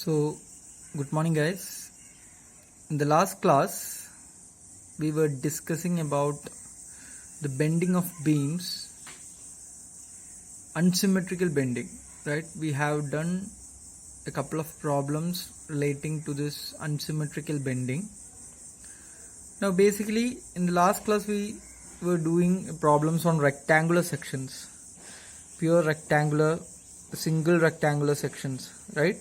So, good morning, guys. In the last class, we were discussing about the bending of beams, unsymmetrical bending, right? We have done a couple of problems relating to this unsymmetrical bending. Now, basically, in the last class, we were doing problems on rectangular sections, pure rectangular, single rectangular sections, right?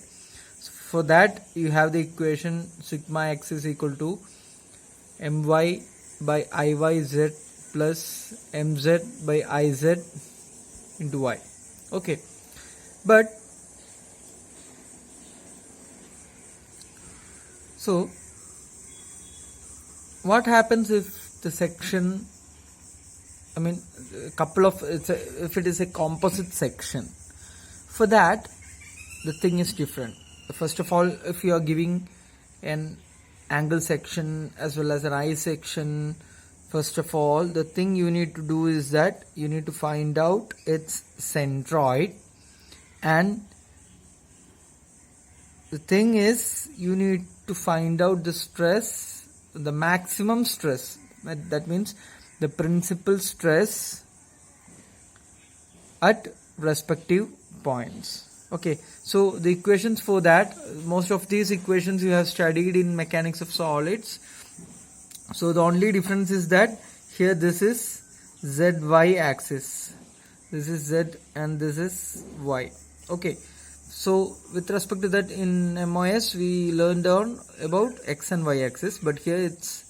For that, you have the equation sigma x is equal to my by iyz plus mz by iz into y. Okay, but so what happens if the section, if it is a composite section? For that, the thing is different. First of all, if you are giving an angle section as well as an eye section, first of all, the thing you need to do is that you need to find out its centroid, and the thing is you need to find out the stress, the maximum stress, that means the principal stress at respective points. Okay, so the equations for that, most of these equations you have studied in mechanics of solids. So the only difference is that here this is zy axis, this is z and this is y. Okay, so with respect to that, in MOS we learned on about x and y axis, but here it's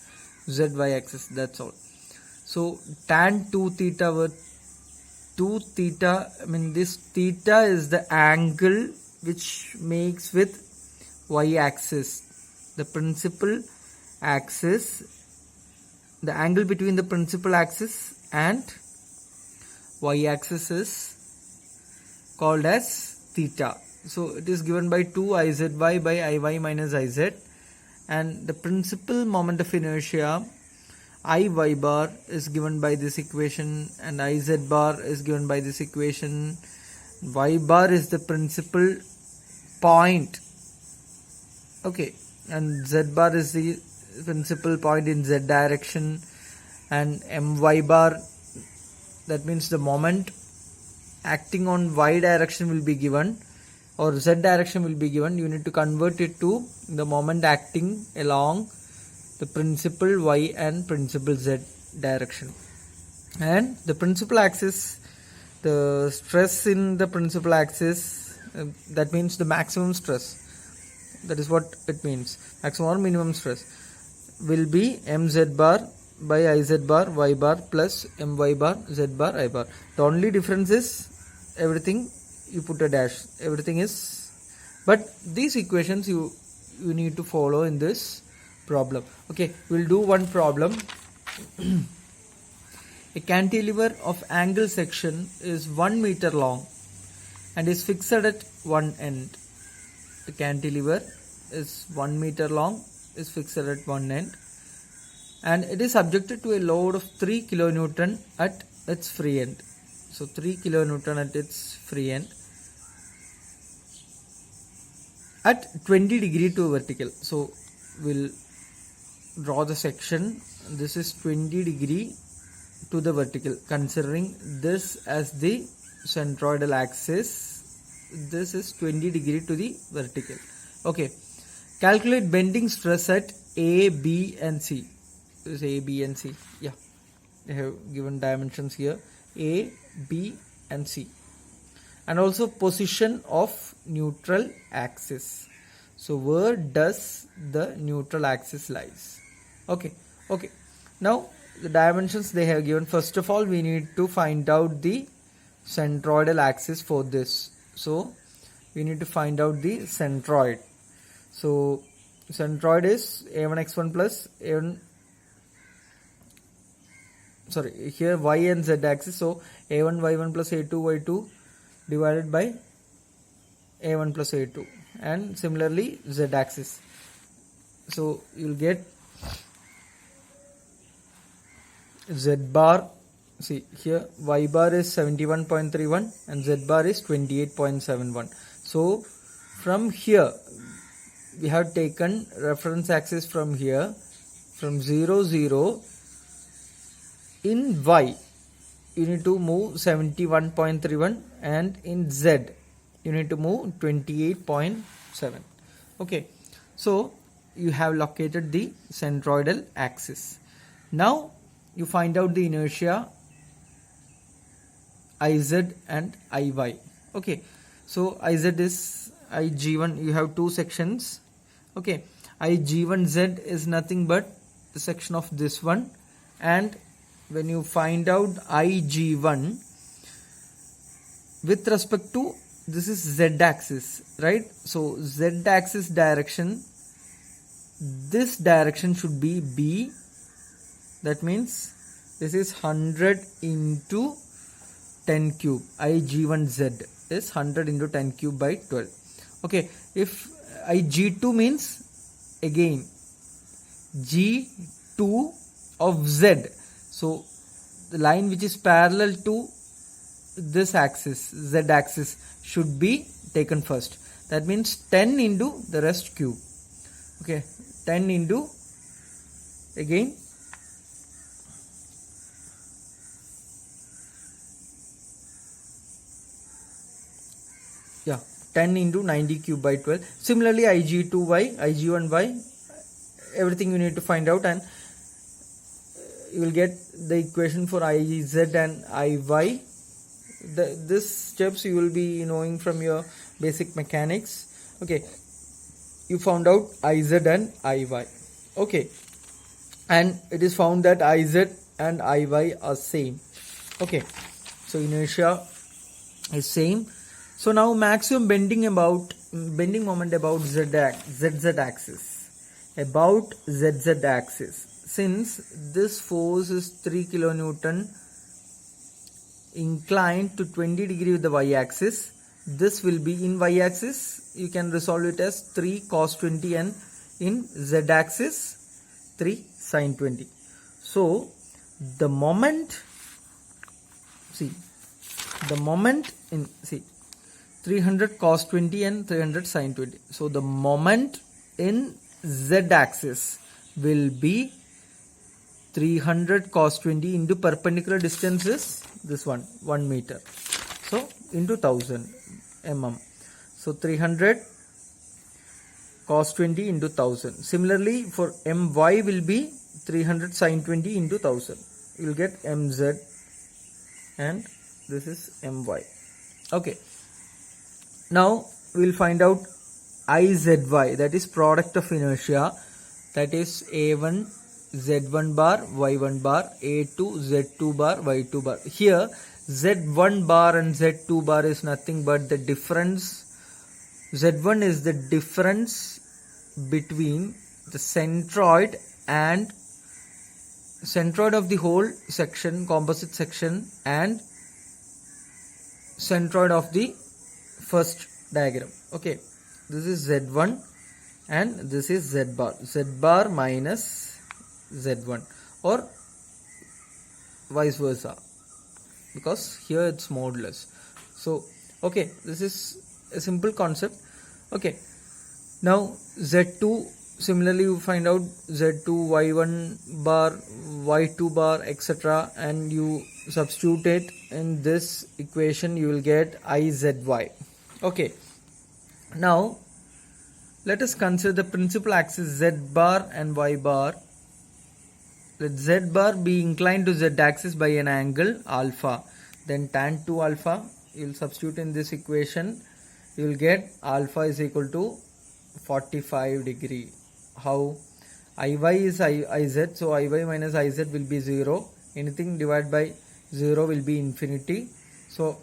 zy axis, that's all. So tan 2 theta, this theta is the angle which makes with y axis, the principal axis, the angle between the principal axis and y axis is called as theta. So it is given by 2 izy by iy minus iz, and the principal moment of inertia Iy bar is given by this equation and Iz bar is given by this equation. Y bar is the principal point, okay, and Z bar is the principal point in Z direction, and My bar, that means the moment acting on Y direction will be given, or Z direction will be given. You need to convert it to the moment acting along the principal y and principal z direction. And the principal axis, the stress in the principal axis, that means the maximum stress, that is what it means, maximum or minimum stress, will be mz bar by iz bar y bar plus my bar z bar I bar. The only difference is everything you put a dash, everything is, but these equations you need to follow in this problem. Okay, we'll do one problem. A cantilever of angle section is 1 meter long and is fixed at one end. The cantilever is 1 meter long, is fixed at one end, and it is subjected to a load of 3 kilonewton at its free end. So 3 kilonewton at its free end at 20 degree to vertical. So we'll draw the section. This is 20 degree to the vertical, considering this as the centroidal axis. This is 20 degree to the vertical. Okay, calculate bending stress at A, B and C. This is A, B and C. Yeah, they have given dimensions here, A, B and C, and also position of neutral axis. So where does the neutral axis lies? Okay, now the dimensions they have given. First of all, we need to find out the centroidal axis for this. So we need to find out the centroid. So centroid is a1x1 plus a1, sorry, here y and z axis, so a1 y1 plus a2 y2 divided by a1 plus a2, and similarly z axis. So you'll get z bar, see here y bar is 71.31 and z bar is 28.71. So from here we have taken reference axis from here, from 0 0. In y you need to move 71.31, and in z you need to move 28.7. okay, so you have located the centroidal axis. Now you find out the inertia Iz and Iy. Okay, so Iz is Ig1, you have two sections. Okay, Ig1z is nothing but the section of this one, and when you find out Ig1 with respect to this is z axis, right? So z axis direction, this direction should be B. That means this is 100 into 10 cube. Ig1z is 100 into 10 cube by 12. Okay, if Ig2 means again G2 of z. So the line which is parallel to this axis, z axis, should be taken first. That means 10 into the rest cube. Okay, 10 into again yeah 10 into 90 cube by 12. Similarly, Ig2y, Ig1y, everything you need to find out, and you will get the equation for Iz and Iy. This steps you will be knowing from your basic mechanics. Okay, you found out Iz and Iy. Okay, and it is found that Iz and Iy are same. Okay, so inertia is same. So now maximum bending moment about zz axis, about zz axis. Since this force is 3 kilonewton inclined to 20 degree with the y-axis, this will be in y-axis. You can resolve it as 3 cos 20, and in z-axis 3 sin 20. So the moment, see, the moment in 300 cos 20 and 300 sin 20. So the moment in z-axis will be 300 cos 20 into perpendicular distance is this one, 1 meter. So into 1000 mm. So 300 cos 20 into 1000. Similarly, for my will be 300 sin 20 into 1000. You will get mz, and this is my. Okay. Now we will find out Izy, that is product of inertia, that is A1 Z1 bar Y1 bar, A2 Z2 bar Y2 bar. Here Z1 bar and Z2 bar is nothing but the difference. Z1 is the difference between the centroid and centroid of the whole section, composite section, and centroid of the first diagram. Okay, this is Z1 and this is Z bar. Z bar minus Z1, or vice versa, because here it's modulus. So okay, this is a simple concept. Okay, now Z2, similarly you find out Z2, Y1 bar, Y2 bar, etc., and you substitute it in this equation, you will get Izy. Okay, now let us consider the principal axis Z bar and Y bar. Let Z bar be inclined to Z axis by an angle alpha. Then tan 2 alpha, you will substitute in this equation, you will get alpha is equal to 45 degree. How? Iy is Iz, so Iy minus Iz will be 0. Anything divided by 0 will be infinity. So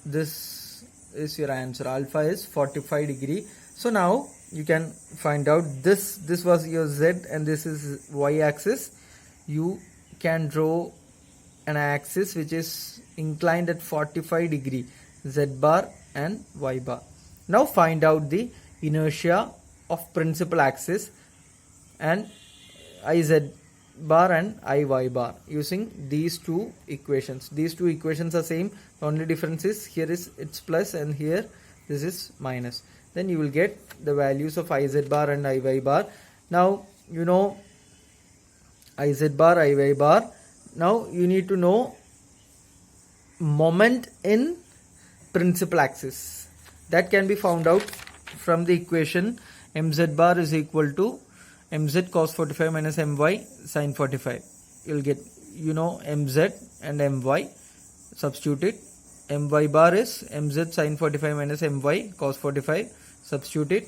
this is your answer. Alpha is 45 degree. So now you can find out this was your Z and this is Y axis. You can draw an axis which is inclined at 45 degree, Z bar and Y bar. Now find out the inertia of principal axis and Iz bar and Iy bar using these two equations. These two equations are same. The only difference is here is it's plus and here this is minus. then you will get the values of Iz bar and Iy bar. Now you know Iz bar, Iy bar. Now you need to know moment in principal axis. That can be found out from the equation mz bar is equal to mz cos 45 minus my sin 45. You'll get, you know, mz and my, substitute it. My bar is mz sin 45 minus my cos 45, substitute it.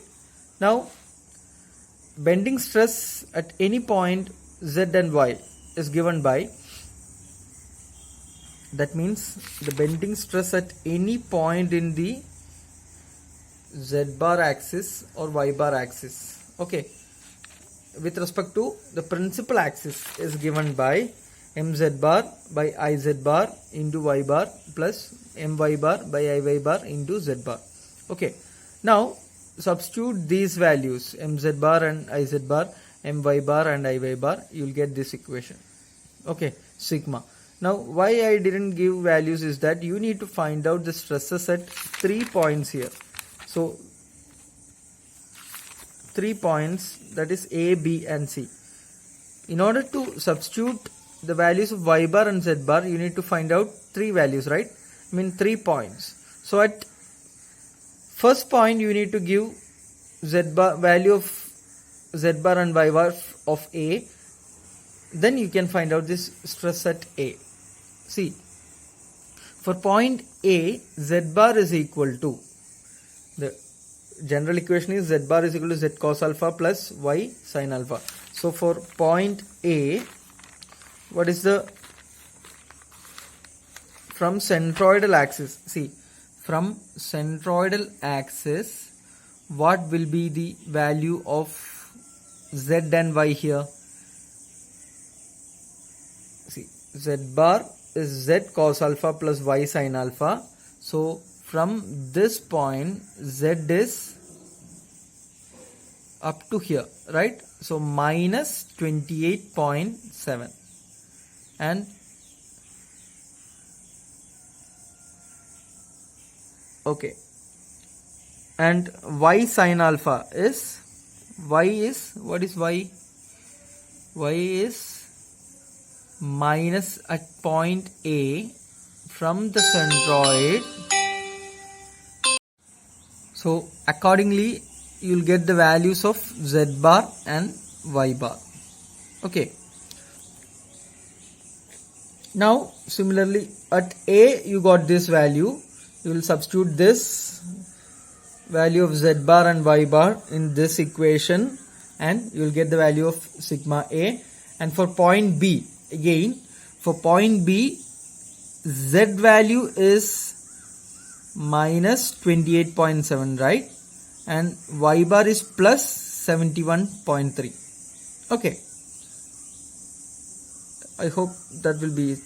Now bending stress at any point z and y is given by, that means the bending stress at any point in the z bar axis or y bar axis, okay, with respect to the principal axis is given by mz bar by Iz bar into y bar plus my bar by Iy bar into z bar. Okay, now substitute these values mz bar and Iz bar, my bar and Iy bar, you will get this equation. Okay, sigma. Now why I didn't give values is that you need to find out the stresses at 3 points here. So 3 points, that is A, B and C. In order to substitute the values of y bar and z bar, you need to find out 3 values, right? I mean 3 points. So at first point you need to give z bar, value of z bar and y bar of A. Then you can find out this stress at A. See, for point A, z bar is equal to, the general equation is z bar is equal to z cos alpha plus y sin alpha. So for point A, what is the, from centroidal axis, see, from centroidal axis, what will be the value of z and y here? See, z bar is z cos alpha plus y sin alpha. So from this point z is up to here, right? So minus 28.7 and okay, and y sin alpha is, y is, what is y? Y is minus at point A from the centroid. So accordingly you will get the values of z bar and y bar. Okay. Now similarly at A you got this value. You will substitute this value of z bar and y bar in this equation and you will get the value of sigma A. And for point B, again for point B, z value is minus 28.7, right? And y bar is plus 71.3. Okay, I hope that will be,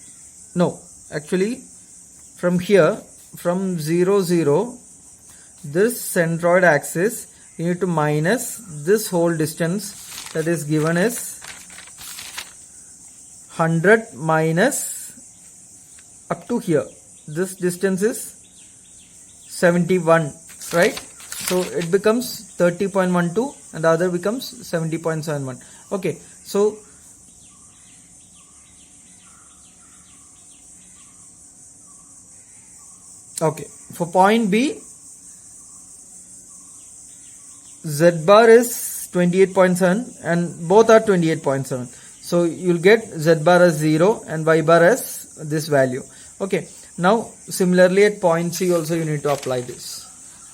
no, actually from here, from 0 0, this centroid axis, you need to minus this whole distance, that is given as 100 minus up to here, this distance is 71, right? So it becomes 30.12 and the other becomes 70.71. Okay, so okay, for point B, z bar is 28.7 and both are 28.7. So you will get z bar as 0 and y bar as this value. Okay, now similarly at point C also you need to apply this.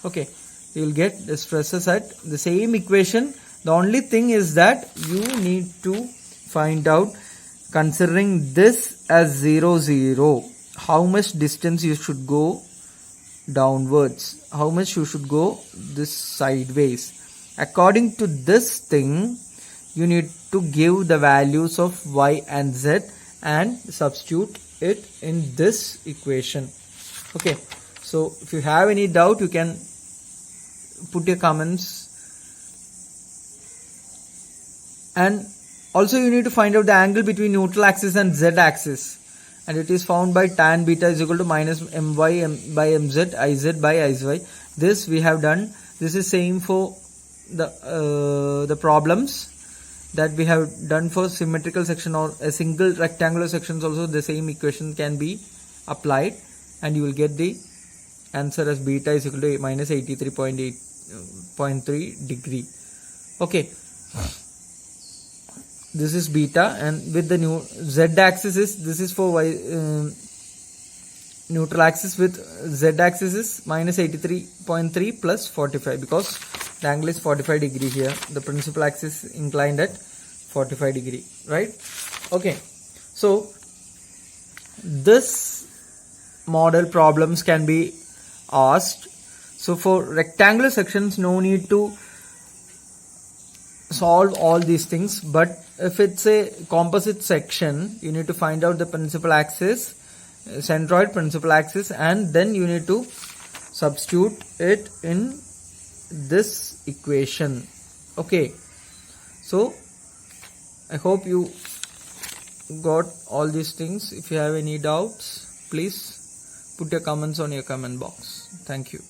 Okay, you will get the stresses at the same equation. The only thing is that you need to find out, considering this as 0 0, how much distance you should go downwards, how much you should go this sideways. According to this thing, you need to give the values of y and z and substitute it in this equation. Okay, so if you have any doubt, you can put your comments. And also you need to find out the angle between neutral axis and z axis, and it is found by tan beta is equal to minus my by mz, iz by izy. This we have done This is same for the problems that we have done for symmetrical section or a single rectangular sections. Also the same equation can be applied, and you will get the answer as beta is equal to minus 83.3 degree. Okay, this is beta, and with the new z axis is, this is for y neutral axis, with z axis is minus 83.3 plus 45, because the angle is 45 degree here. The principal axis inclined at 45 degree, right? Okay, so this model problems can be asked. So for rectangular sections, no need to solve all these things, but if it's a composite section, you need to find out the principal axis, centroid, principal axis, and then you need to substitute it in this equation. Okay, so I hope you got all these things. If you have any doubts, please put your comments on your comment box. Thank you.